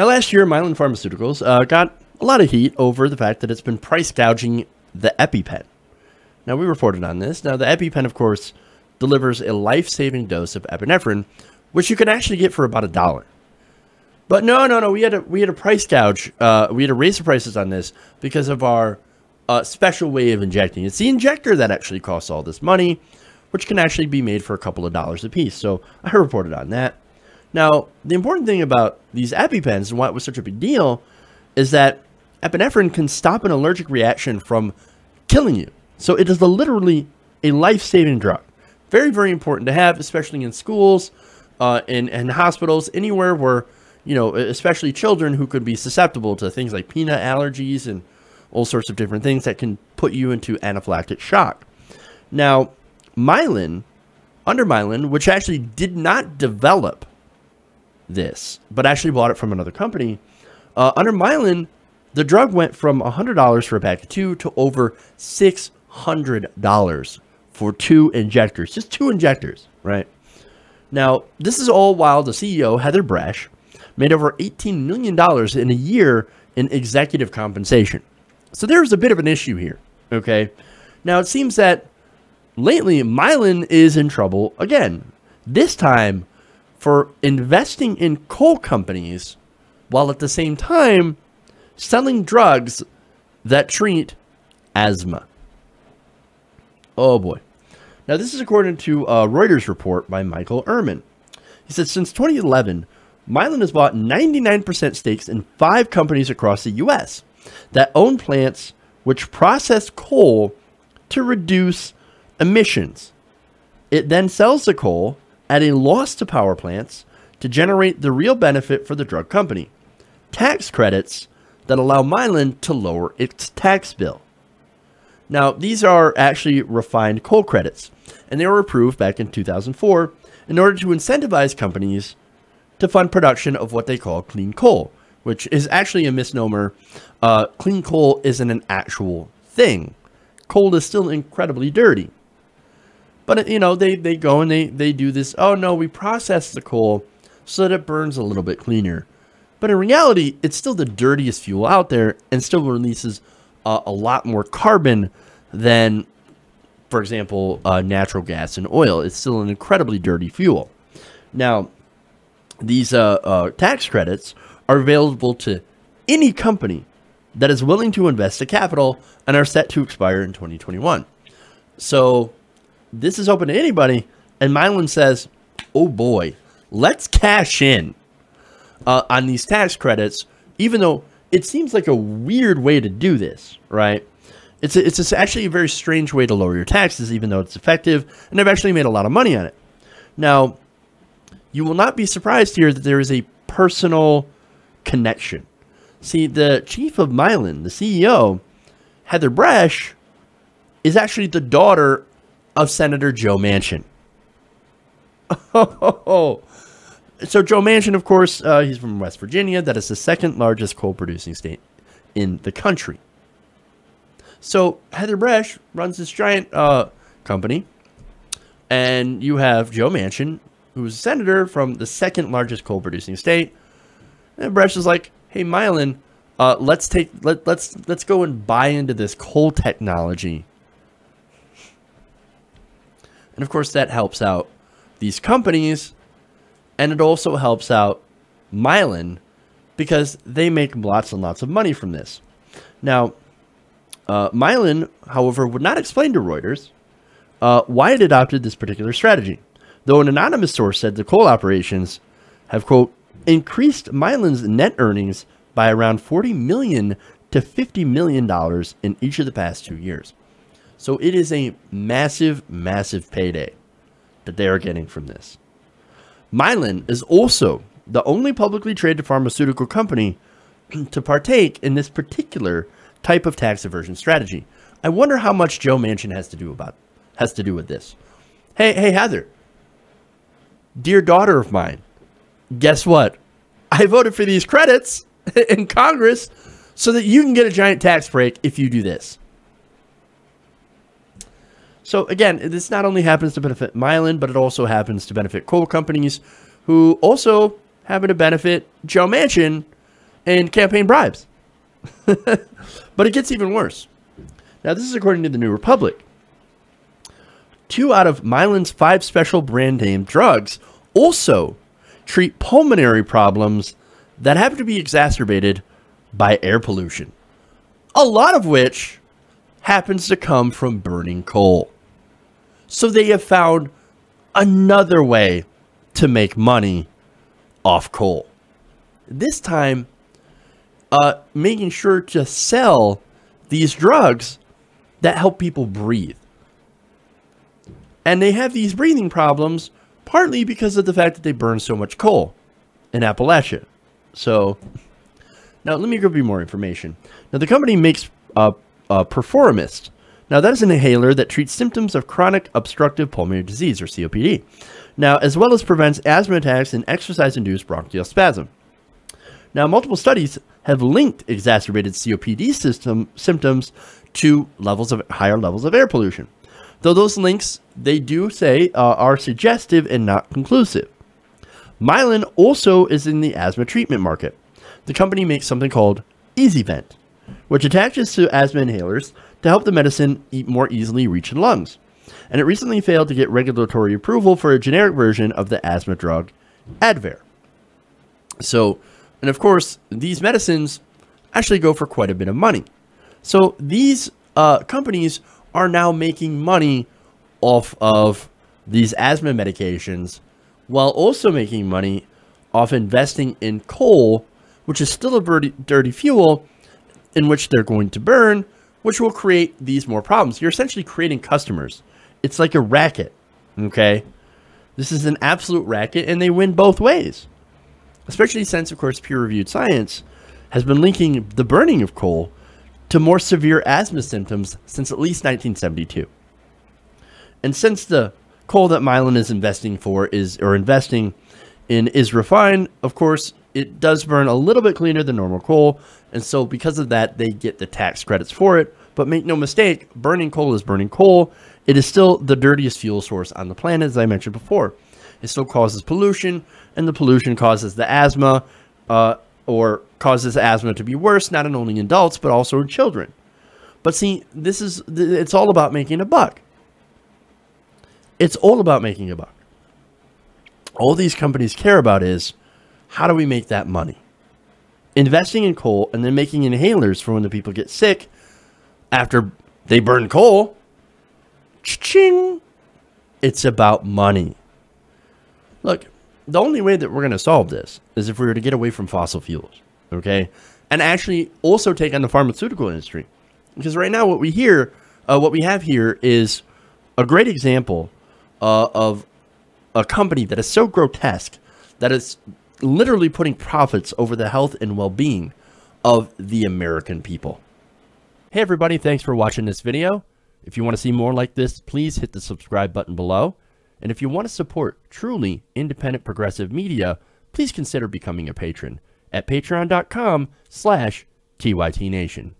Now, last year, Mylan Pharmaceuticals got a lot of heat over the fact that it's been price gouging the EpiPen. Now, we reported on this. Now, the EpiPen, of course, delivers a life-saving dose of epinephrine, which you can actually get for about $1. But no, we had a price gouge. We had to raise the prices on this because of our special way of injecting. It's the injector that actually costs all this money, which can actually be made for a couple of dollars a piece. So I reported on that. Now, the important thing about these EpiPens and why it was such a big deal is that epinephrine can stop an allergic reaction from killing you. So it is literally a life-saving drug. Very, very important to have, especially in schools, in hospitals, anywhere where, you know, especially children who could be susceptible to things like peanut allergies and all sorts of different things that can put you into anaphylactic shock. Now, under Mylan, which actually did not develop this, but actually bought it from another company, under Mylan, the drug went from $100 for a pack of 2 to over $600 for 2 injectors. Just 2 injectors, right? Now, this is all while the CEO, Heather Brash, made over $18 million in a year in executive compensation. So there's a bit of an issue here, okay? Now, it seems that lately, Mylan is in trouble again. This time for investing in coal companies while at the same time selling drugs that treat asthma. Oh boy. Now this is according to a Reuters report by Michael Ehrman. He said since 2011, Mylan has bought 99% stakes in 5 companies across the U.S. that own plants which process coal to reduce emissions. It then sells the coal at a loss to power plants to generate the real benefit for the drug company, tax credits that allow Mylan to lower its tax bill. Now, these are actually refined coal credits, and they were approved back in 2004 in order to incentivize companies to fund production of what they call clean coal, which is actually a misnomer. Clean coal isn't an actual thing. Coal is still incredibly dirty. But, you know, they go and they do this, oh no, we process the coal so that it burns a little bit cleaner. But in reality, it's still the dirtiest fuel out there and still releases a lot more carbon than, for example, natural gas and oil. It's still an incredibly dirty fuel. Now, these tax credits are available to any company that is willing to invest the capital and are set to expire in 2021. So this is open to anybody, and Mylan says, oh boy, let's cash in on these tax credits, even though it seems like a weird way to do this, right? It's actually a very strange way to lower your taxes, even though it's effective, and I've actually made a lot of money on it. Now, you will not be surprised here that there is a personal connection. See, the chief of Mylan, the CEO, Heather Brash, is actually the daughter of Senator Joe Manchin. So Joe Manchin, of course, he's from West Virginia. That is the second largest coal producing state in the country. So Heather Brash runs this giant company, and you have Joe Manchin, who's a senator from the second largest coal producing state. And Brash is like, hey, Mylan, let's go and buy into this coal technology. And of course, that helps out these companies, and it also helps out Mylan because they make lots and lots of money from this. Now, Mylan, however, would not explain to Reuters why it adopted this particular strategy, though an anonymous source said the coal operations have, quote, increased Mylan's net earnings by around $40 million to $50 million in each of the past 2 years. So it is a massive, massive payday that they are getting from this. Mylan is also the only publicly traded pharmaceutical company to partake in this particular type of tax evasion strategy. I wonder how much Joe Manchin has to do with this. Hey, Heather, dear daughter of mine, guess what? I voted for these credits in Congress so that you can get a giant tax break if you do this. So again, this not only happens to benefit Mylan, but it also happens to benefit coal companies who also happen to benefit Joe Manchin and campaign bribes. But it gets even worse. Now, this is according to the New Republic. 2 out of Mylan's 5 special brand name drugs also treat pulmonary problems that have to be exacerbated by air pollution, a lot of which happens to come from burning coal. So they have found another way to make money off coal. This time, making sure to sell these drugs that help people breathe. And they have these breathing problems partly because of the fact that they burn so much coal in Appalachia. So, now let me give you more information. Now, the company makes Perforomist. Now, that is an inhaler that treats symptoms of chronic obstructive pulmonary disease, or COPD. Now, as well as prevents asthma attacks and exercise-induced bronchial spasm. Now, multiple studies have linked exacerbated COPD symptoms to higher levels of air pollution. Though those links, they do say, are suggestive and not conclusive. Mylan also is in the asthma treatment market. The company makes something called EasyVent, which attaches to asthma inhalers to help the medicine more easily reach the lungs. And it recently failed to get regulatory approval for a generic version of the asthma drug Advair. So, and of course, these medicines actually go for quite a bit of money. So these companies are now making money off of these asthma medications while also making money off investing in coal, which is still a dirty fuel in which they're going to burn, which will create these more problems. You're essentially creating customers. It's like a racket, okay? This is an absolute racket, and they win both ways. Especially since, of course, peer-reviewed science has been linking the burning of coal to more severe asthma symptoms since at least 1972. And since the coal that Mylan is investing in is refined, of course, it does burn a little bit cleaner than normal coal, and so because of that, they get the tax credits for it. But make no mistake, burning coal is burning coal. It is still the dirtiest fuel source on the planet, as I mentioned before. It still causes pollution, and the pollution causes the asthma, or causes asthma to be worse, not only in adults, but also in children. But see, it's all about making a buck. It's all about making a buck. All these companies care about is, how do we make that money? Investing in coal and then making inhalers for when the people get sick after they burn coal. Cha-ching! It's about money. Look, the only way that we're going to solve this is if we were to get away from fossil fuels, okay? And actually also take on the pharmaceutical industry. Because right now what we have here is a great example of a company that is so grotesque that is literally putting profits over the health and well-being of the American people. Hey everybody, thanks for watching this video. If you want to see more like this, please hit the subscribe button below. And if you want to support truly independent progressive media, please consider becoming a patron at patreon.com/TYTNation.